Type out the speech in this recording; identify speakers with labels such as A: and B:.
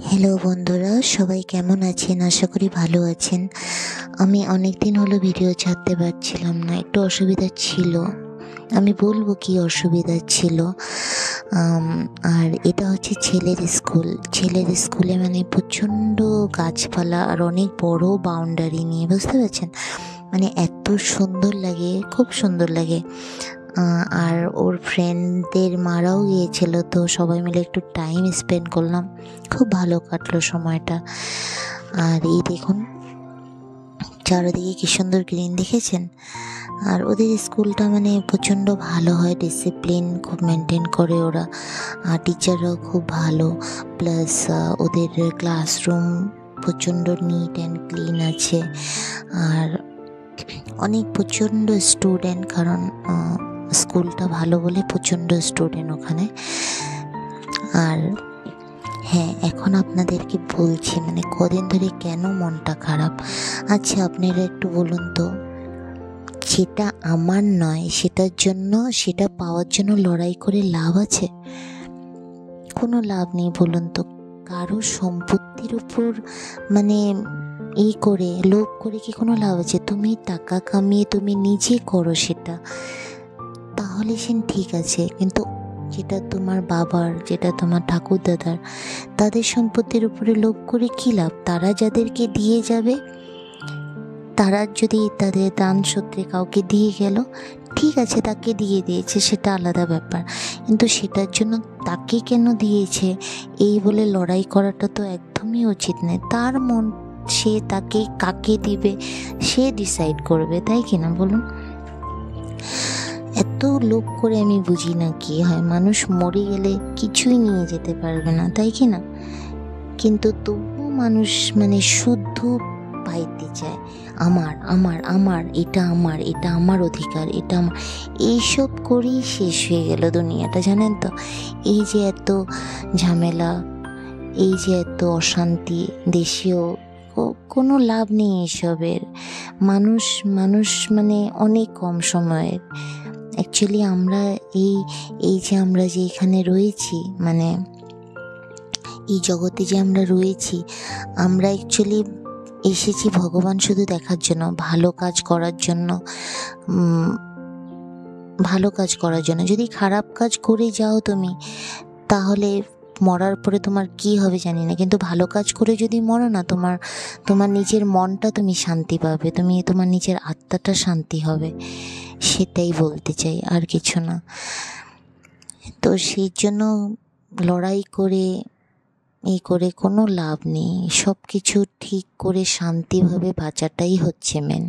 A: Hello বন্ধুরা, সবাই কেমন আছেন? আশা করি ভালো আছেন। আমি অনেক দিন হলো ভিডিও ছাড়তে পারছিলাম না, একটু অসুবিধা ছিল। আমি বলবো কি অসুবিধা ছিল। আর এটা হচ্ছে ছেলের স্কুলে মানে প্রচণ্ড গাছপালা আর অনেক বড় বাউন্ডারি নিয়ে, বুঝতে পারছেন? মানে এত সুন্দর লাগে, খুব সুন্দর লাগে। আর ওর ফ্রেন্ডদের মারাও গিয়েছিল, তো সবাই মিলে একটু টাইম স্পেন্ড করলাম, খুব ভালো কাটলো সময়টা। আর এই দেখুন চারিদিকে কি সুন্দর গ্রিন, দেখেছেন? আর ওদের স্কুলটা মানে প্রচণ্ড ভালো হয়, ডিসিপ্লিন খুব মেনটেন করে ওরা, আর টিচাররাও খুব ভালো। প্লাস ওদের ক্লাসরুম প্রচণ্ড নিট অ্যান্ড ক্লিন আছে। আর অনেক প্রচণ্ড স্টুডেন্ট, কারণ স্কুলটা ভালো বলে প্রচণ্ড স্টুডেন্ট ওখানে। আর হ্যাঁ, এখন আপনাদেরকে বলছি মানে কদিন ধরে কেন মনটা খারাপ। আচ্ছা, আপনারা একটু বলুন তো, যেটা আমার নয় সেটা পাওয়ার জন্য লড়াই করে লাভ আছে? কোনো লাভ নেই, বলুন তো। কারো সম্পত্তির উপর মানে লোভ করে কি কোনো লাভ আছে? তুমি টাকা কামিয়ে তুমি নিজে করো সেটা, তাহলে ঠিক আছে। কিন্তু যেটা তোমার বাবার, যেটা তোমার ঠাকুর দাদার, তাদের সম্পত্তির উপরে লোভ করে কী লাভ? তারা যাদেরকে দিয়ে যাবে, তারা যদি তাদের দান সূত্রে কাউকে দিয়ে গেল, ঠিক আছে, তাকে দিয়ে দিয়েছে, সেটা আলাদা ব্যাপার। কিন্তু সেটার জন্য তাকে কেন দিয়েছে এই বলে লড়াই করাটা তো একদমই উচিত নয়। তার মন, সে তাকে কাকে দিবে সে ডিসাইড করবে, তাই কিনা বলুন? এত লোভ করে আমি বুঝি না কি হয়। মানুষ মরে গেলে কিছুই নিয়ে যেতে পারবে না, তাই কি না? কিন্তু তবুও মানুষ মানে শুদ্ধ পাইতে চায়, আমার আমার আমার এটা আমার, এটা আমার অধিকার, এটা আমার। এইসব করেই শেষ হয়ে গেল দুনিয়াটা, জানেন তো? এই যে এত ঝামেলা, এই যে এত অশান্তি দেশেও, কোনো লাভ নেই এসবের। মানুষ মানুষ মানে অনেক কম সময়ের। অ্যাকচুয়ালি আমরা এই যে আমরা যে এখানে রয়েছি, মানে এই জগতে যে আমরা রয়েছি, আমরা অ্যাকচুয়ালি এসেছি ভগবান শুধু দেখার জন্য, ভালো কাজ করার জন্য। ভালো কাজ করার জন্য। যদি খারাপ কাজ করে যাও তুমি, তাহলে মরার পরে তোমার কি হবে জানি না, কিন্তু ভালো কাজ করে যদি মরো না, তোমার নিজের মনটা তুমি শান্তি পাবে, তোমার নিজের আত্মাটা শান্তি হবে। সেটাই বলতে চাই, আর কিছু না। তো সেই জন্য লড়াই করে কোনো লাভ নেই। সব কিছু ঠিক করে শান্তিভাবে বাঁচাটাই হচ্ছে মেন।